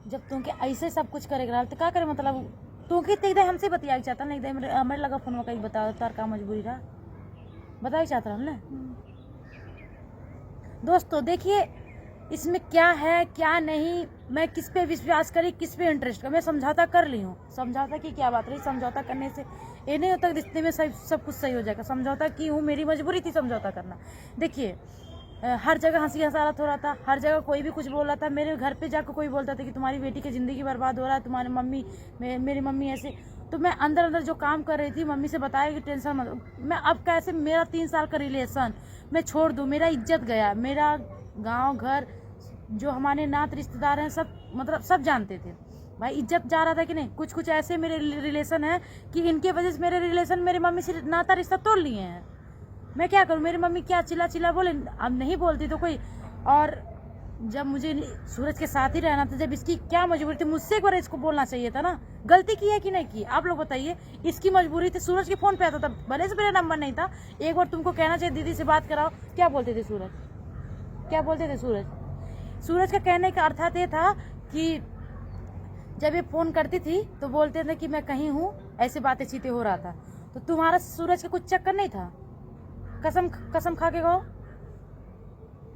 जब तू के ऐसे सब कुछ करेगा तो क्या करे, मतलब तू के एकदम हमसे बतिया चाहता ना, एकदम हमारे लगा फोन में कहीं बता तार का मजबूरी रहा बताया चाहता हूँ ना। दोस्तों देखिए इसमें क्या है क्या नहीं, मैं किस पे विश्वास करी किस पे इंटरेस्ट कर, मैं समझौता कर ली हूँ। समझौता की क्या बात रही, समझौता करने से ये नहीं होता रिश्ते में सब कुछ सही हो जाएगा। समझौता की हूँ, मेरी मजबूरी थी समझौता करना। देखिए हर जगह हंसी हंसारत हो रहा था, हर जगह कोई भी कुछ बोल रहा था। मेरे घर पे जाकर कोई बोलता था कि तुम्हारी बेटी की ज़िंदगी बर्बाद हो रहा है, तुम्हारी मम्मी मेरी मम्मी ऐसे। तो मैं अंदर अंदर जो काम कर रही थी मम्मी से बताया कि टेंशन मत, मैं अब कैसे मेरा 3 साल का रिलेशन मैं छोड़ दूँ, मेरा इज्जत गया, मेरा गाँव घर जो हमारे नात रिश्तेदार हैं सब मतलब सब जानते थे भाई, इज्जत जा रहा था कि नहीं। कुछ ऐसे मेरे रिलेशन है कि इनके वजह से मेरे रिलेशन मेरी मम्मी से नाता रिश्ता तोड़ लिए हैं। मैं क्या करूँ, मेरी मम्मी क्या चिल्ला बोले, अब नहीं बोलती तो कोई। और जब मुझे सूरज के साथ ही रहना था, जब इसकी क्या मजबूरी थी, मुझसे एक बार इसको बोलना चाहिए था ना। गलती की है कि नहीं की आप लोग बताइए। इसकी मजबूरी थी, सूरज के फोन पे आता था, भले से मेरा नंबर नहीं था। एक बार तुमको कहना चाहिए दीदी से बात कराओ। क्या बोलते थे सूरज, क्या बोलते थे सूरज का कहने का अर्थ ये था कि जब ये फोन करती थी तो बोलते थे कि मैं कहीं हूँ, ऐसे बातें चीतें हो रहा था। तो तुम्हारा सूरज का कुछ चक्कर नहीं था, कसम खा के कहो,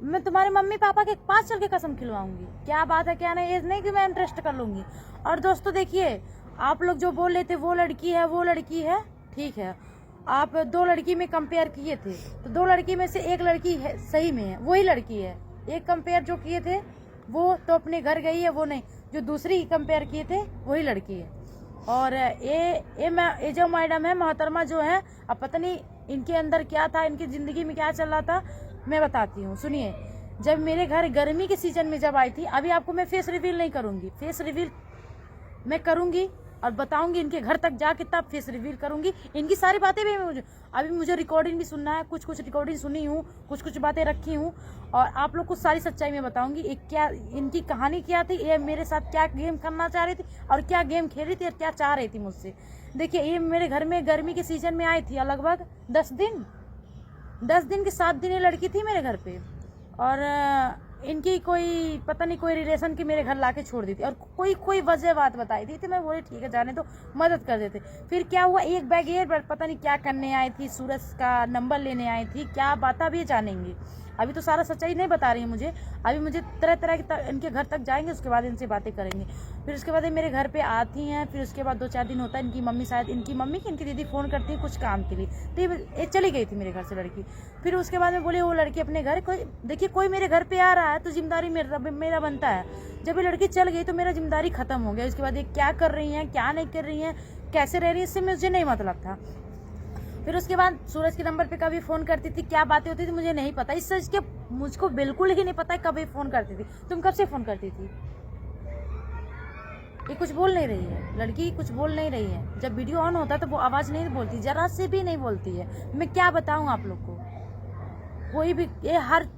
मैं तुम्हारे मम्मी पापा के पास चल के कसम खिलवाऊंगी। क्या बात है क्या नहीं, ये नहीं कि मैं इंटरेस्ट कर लूंगी। और दोस्तों देखिए आप लोग जो बोल रहे थे वो लड़की है ठीक है, आप 2 लड़की में कंपेयर किए थे, तो 2 लड़की में से एक लड़की है सही में है, वही लड़की है। एक कंपेयर जो किए थे वो तो अपने घर गई है, वो नहीं, जो दूसरी कंपेयर किए थे वही लड़की है। और ये जो मैडम है मोहतरमा जो है, अब पता नहीं इनके अंदर क्या था, इनकी ज़िंदगी में क्या चल रहा था, मैं बताती हूँ सुनिए। जब मेरे घर गर्मी के सीजन में जब आई थी, अभी आपको मैं फेस रिवील नहीं करूँगी, फेस रिवील मैं करूँगी और बताऊंगी इनके घर तक जाके, तब फेस रिवील करूंगी। इनकी सारी बातें भी अभी मुझे रिकॉर्डिंग भी सुनना है, कुछ रिकॉर्डिंग सुनी हूँ, कुछ बातें रखी हूँ, और आप लोग को सारी सच्चाई में बताऊंगी। एक क्या इनकी कहानी क्या थी, ये मेरे साथ क्या गेम करना चाह रही थी और क्या गेम खेल रही थी और क्या चाह रही थी मुझसे। देखिए ये मेरे घर में गर्मी के सीजन में आई थी, लगभग 10 दिन के 7 दिन ये लड़की थी मेरे घर पे। और इनकी कोई पता नहीं कोई रिलेशन की मेरे घर लाके छोड़ दी थी, और कोई वजह बात बताई थी, तो मैं बोली ठीक है जाने दो, मदद कर देते। फिर क्या हुआ, एक बैग एयर पता नहीं क्या करने आई थी, सूरज का नंबर लेने आई थी, क्या बात अभी जानेंगे। अभी तो सारा सच्चाई नहीं बता रही है मुझे, अभी मुझे तरह के इनके घर तक जाएंगे, उसके बाद इनसे बातें करेंगे। फिर उसके बाद ये मेरे घर पे आती हैं, फिर उसके बाद 2-4 दिन होता है, इनकी मम्मी शायद इनकी दीदी फ़ोन करती है कुछ काम के लिए, तो ये चली गई थी मेरे घर से लड़की। फिर उसके बाद में बोले वो लड़की अपने घर, कोई मेरे घर पे आ रहा है तो जिम्मेदारी मेरा बनता है। जब ये लड़की चल गई तो मेरा जिम्मेदारी खत्म हो गया। उसके बाद ये क्या कर रही हैं क्या नहीं कर रही हैं, कैसे रह रही है, इससे मुझे नहीं मतलब था। फिर उसके बाद सूरज के नंबर पे कभी फ़ोन करती थी, क्या बातें होती थी मुझे नहीं पता, इस सच के मुझको बिल्कुल ही नहीं पता कभी फ़ोन करती थी। तुम कब से फ़ोन करती थी? ये कुछ बोल नहीं रही है, लड़की कुछ बोल नहीं रही है। जब वीडियो ऑन होता है तो वो आवाज़ नहीं बोलती, जरा से भी नहीं बोलती है। मैं क्या बताऊँ आप लोग को, कोई भी ये हर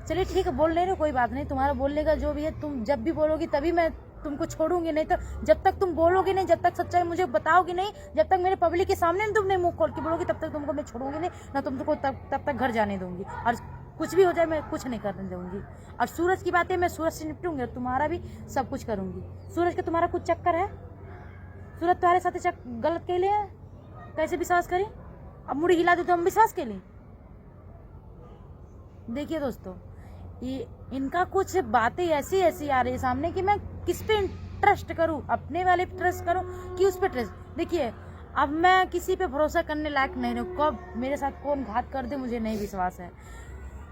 चलिए ठीक है बोल नहीं रहे, कोई बात नहीं, तुम्हारा बोलने का जो भी है, तुम जब भी बोलोगी तभी मैं तुमको छोड़ूंगी, नहीं तो जब तक तुम बोलोगे नहीं, जब तक सच्चाई मुझे बताओगी नहीं, जब तक मेरे पब्लिक के सामने तुमने मुंह खोल के बोलोगी, तब तक तुमको मैं छोड़ूंगी नहीं, ना तुमको तब तक घर जाने दूंगी, और कुछ भी हो जाए मैं कुछ नहीं करने दूंगी। और सूरज की बातें मैं सूरज से निपटूंगी, और तुम्हारा भी सब कुछ करूंगी। सूरज का तुम्हारा कुछ चक्कर है, सूरज तुम्हारे साथ गलत के लिए कैसे विश्वास करें, अब मुड़ी हिला दे तो हम विश्वास के लिए। देखिए दोस्तों ये इनका कुछ बातें ऐसी आ रही है सामने कि मैं किस पे ट्रस्ट करूं, अपने वाले पे ट्रस्ट करूं कि उस पे ट्रस्ट। देखिए अब मैं किसी पे भरोसा करने लायक नहीं हूँ, कब मेरे साथ कौन घात कर दे मुझे नहीं विश्वास है।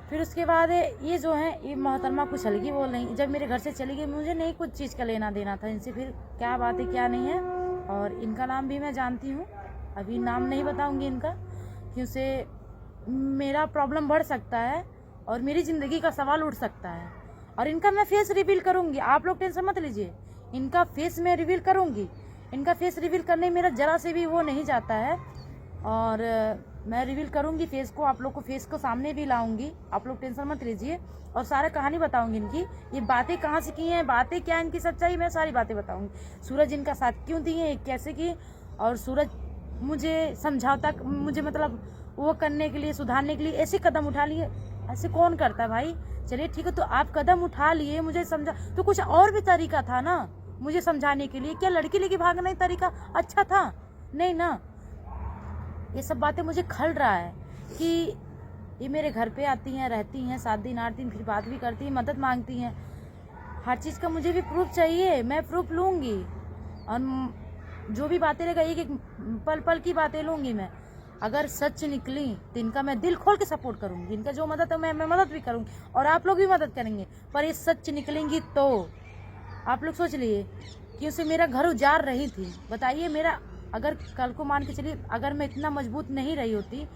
फिर उसके बाद ये जो है ये मोहतरमा कुछ हल्की बोल रही, जब मेरे घर से चली गई मुझे नहीं कुछ चीज़ का लेना देना था इनसे, फिर क्या बात है क्या नहीं है। और इनका नाम भी मैं जानती हूँ, अभी नाम नहीं बताऊँगी इनका, क्योंकि मेरा प्रॉब्लम बढ़ सकता है और मेरी ज़िंदगी का सवाल उठ सकता है। और इनका मैं फेस रिवील करूँगी, आप लोग टेंशन मत लीजिए, इनका फेस मैं रिवील करूँगी। इनका फेस रिवील करने मेरा ज़रा से भी वो नहीं जाता है, और मैं रिवील करूँगी फेस को, आप लोग को फेस को सामने भी लाऊंगी, आप लोग टेंशन मत लीजिए। और सारा कहानी बताऊँगी इनकी, ये बातें कहाँ से की हैं, बातें क्या इनकी सच्चाई, मैं सारी बातें बताऊँगी। सूरज इनका साथ क्यों दिए, कैसे किए, और सूरज मुझे समझौता मुझे मतलब वो करने के लिए, सुधारने के लिए ऐसे कदम उठा लिए, ऐसे कौन करता भाई। चलिए ठीक है, तो आप कदम उठा लिए, मुझे समझा तो कुछ और भी तरीका था ना, मुझे समझाने के लिए? क्या लड़की लेके भागना ही तरीका अच्छा था? नहीं ना। ये सब बातें मुझे खल रहा है कि ये मेरे घर पे आती हैं, रहती हैं 7 दिन 8 दिन, फिर बात भी करती हैं, मदद मांगती हैं। हर चीज़ का मुझे भी प्रूफ चाहिए, मैं प्रूफ लूँगी। और जो भी बातें रहेगा एक एक पल पल की बातें लूँगी मैं। अगर सच निकली तो इनका मैं दिल खोल के सपोर्ट करूँगी, इनका जो मदद है मैं मदद भी करूँगी और आप लोग भी मदद करेंगे। पर ये सच निकलेंगी तो आप लोग सोच लिए कि उसे मेरा घर उजाड़ रही थी। बताइए, मेरा अगर कल को मान के चलिए, अगर मैं इतना मजबूत नहीं रही होती,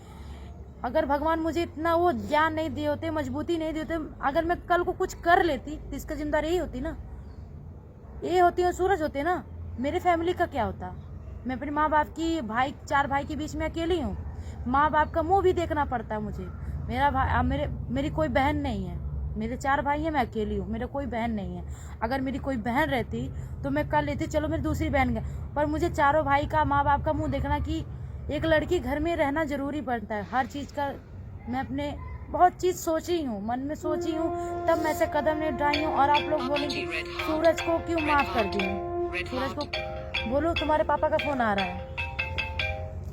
अगर भगवान मुझे इतना वो ज्ञान नहीं दिए होते, मजबूती नहीं दिए होते, अगर मैं कल को कुछ कर लेती तो इसका जिम्मेदार यही होती ना, ये होती और सूरज होते ना। मेरे फैमिली का क्या होता? मैं अपने माँ बाप की 4 भाई के बीच में अकेली हूँ। माँ बाप का मुंह भी देखना पड़ता है मुझे। मेरी कोई बहन नहीं है, मेरे 4 भाई हैं, मैं अकेली हूँ, मेरा कोई बहन नहीं है। अगर मेरी कोई बहन रहती तो मैं कर लेती, चलो मेरी दूसरी बहन का, पर मुझे चारों भाई का, माँ बाप का मुंह देखना कि एक लड़की घर में रहना जरूरी पड़ता है। हर चीज़ का मैं अपने बहुत चीज़ सोची हूँ, मन में सोची हूँ, तब मैं ऐसे कदम नहीं उठाई हूँ। और आप लोग बोलेंगे सूरज को क्यों माफ़ कर दी हूँ? सूरज को बोलो तुम्हारे पापा का फ़ोन आ रहा है।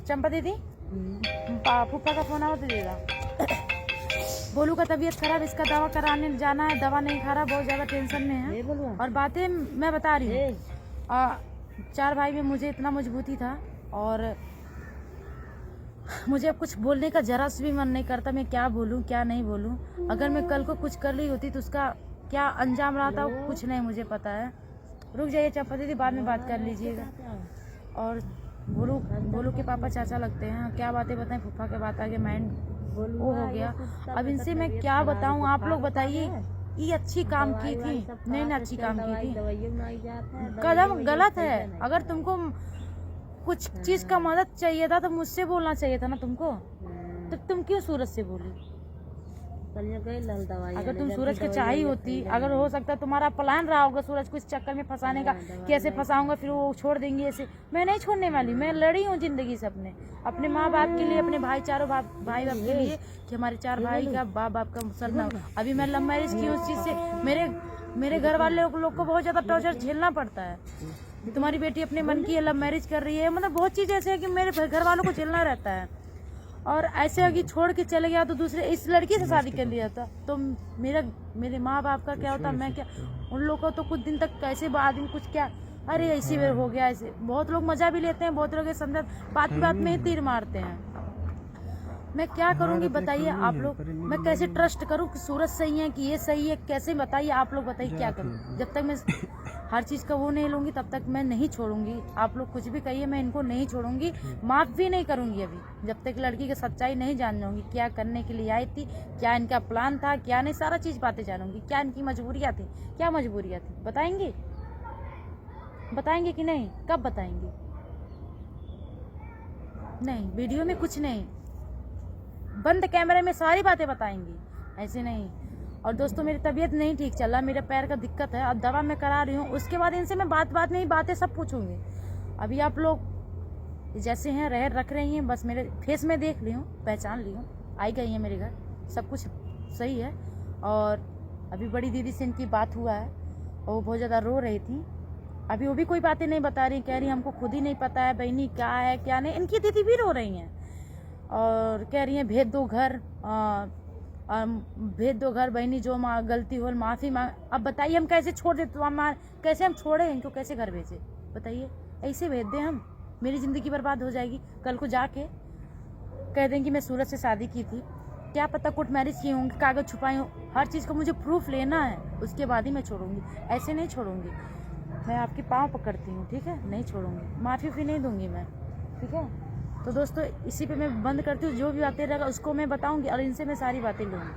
चंपा दीदी, फूफा का फ़ोन आ तो देगा। बोलू का तबीयत खराब, इसका दवा कराने जाना है, दवा नहीं खा रहा, बहुत ज़्यादा टेंशन में है। और बातें मैं बता रही हूँ। 4 भाई में मुझे इतना मजबूती था और मुझे अब कुछ बोलने का जरा से भी मन नहीं करता। मैं क्या बोलूँ क्या नहीं बोलूँ। अगर मैं कल को कुछ कर रही होती तो उसका क्या अंजाम रहा था कुछ नहीं मुझे पता है। रुक जाइए चंपा दीदी, बाद में बात कर लीजिएगा। और बोलू के पापा चाचा लगते हैं, क्या बातें बताएं, फूफा के बात आगे माइंड वो हो गया। अब इनसे मैं क्या बताऊं, आप लोग बताइए। ये अच्छी काम की थी, नहीं अच्छी काम की थी, कदम गलत है। अगर तुमको कुछ चीज का मदद चाहिए था तो मुझसे बोलना चाहिए था ना तुमको, तो तुम क्यों सूरज से बोली? अगर तुम सूरज के चाहिए होती, अगर हो सकता तुम्हारा प्लान रहा होगा सूरज को इस चक्कर में फंसाने का, कैसे फंसाऊंगा फिर वो छोड़ देंगे ऐसे, मैं नहीं छोड़ने वाली। मैं लड़ी हूँ जिंदगी से अपने माँ बाप के लिए, अपने चारों भाई बाप के लिए, कि हमारे 4 भाई का बाप का सर ना। अभी मैं लव मैरिज की उस चीज से मेरे घर वाले लोग को बहुत ज्यादा टॉर्चर झेलना पड़ता है। तुम्हारी बेटी अपने मन की लव मैरिज कर रही है, मतलब बहुत चीज ऐसे है कि मेरे घर वालों को झेलना रहता है। और ऐसे अगर छोड़ के चले गया तो दूसरे इस लड़की से शादी कर लिया था तो मेरे माँ बाप का क्या होता, मैं क्या, उन लोगों को तो कुछ दिन तक कैसे आदमी कुछ क्या, अरे ऐसी बेर हो गया ऐसे। बहुत लोग मजा भी लेते हैं, बहुत लोग समझा बात में ही तीर मारते हैं। मैं क्या करूंगी बताइए आप लोग? मैं कैसे ट्रस्ट करूं कि सूरज सही है कि ये सही है? कैसे बताइए आप लोग, बताइए क्या करूं? जब तक मैं हर चीज़ का वो नहीं लूँगी तब तक मैं नहीं छोड़ूंगी। आप लोग कुछ भी कहिए, मैं इनको नहीं छोड़ूंगी, माफ़ भी नहीं करूंगी अभी, जब तक लड़की की सच्चाई नहीं जान जाऊंगी। क्या करने के लिए आई थी, क्या इनका प्लान था, क्या नहीं, सारा चीज़ बातें जानूंगी। क्या इनकी मजबूरियाँ थी, क्या मजबूरियाँ थी, बताएंगे कि नहीं? कब बताएंगे? नहीं, वीडियो में कुछ नहीं, बंद कैमरे में सारी बातें बताएंगी, ऐसे नहीं। और दोस्तों मेरी तबीयत नहीं ठीक चल रहा, मेरे पैर का दिक्कत है, अब दवा मैं करा रही हूँ, उसके बाद इनसे मैं बात में ही बातें सब पूछूंगी। अभी आप लोग जैसे हैं रख रही हैं, बस मेरे फेस में देख ली हूँ, पहचान ली हूँ, आई गई हैं मेरे घर, सब कुछ सही है। और अभी बड़ी दीदी से इनकी बात हुआ है और वो बहुत ज़्यादा रो रही थी। अभी वो भी कोई बातें नहीं बता रही, कह रही हमको खुद ही नहीं पता है बहनी क्या है क्या नहीं। इनकी दीदी भी रो रही हैं और कह रही हैं भेज दो घर बहनी, जो गलती हो माफ़ी मांग। अब बताइए हम कैसे छोड़ दे, तो कैसे हम छोड़े इनको, कैसे घर भेजे बताइए? ऐसे भेज दें हम? मेरी ज़िंदगी बर्बाद हो जाएगी। कल को जाके कह दें कि मैं सूरज से शादी की थी, क्या पता कोर्ट मैरिज की होंगी, कागज़ छुपाई हो। हर चीज़ को मुझे प्रूफ लेना है, उसके बाद ही मैं छोड़ूंगी, ऐसे नहीं छोड़ूंगी। मैं आपके पाँव पकड़ती हूँ, ठीक है? नहीं छोड़ूंगी, माफ़ी भी नहीं दूंगी मैं, ठीक है? तो दोस्तों इसी पे मैं बंद करती हूँ, जो भी बातें रहेगा उसको मैं बताऊंगी और इनसे मैं सारी बातें लूँगी।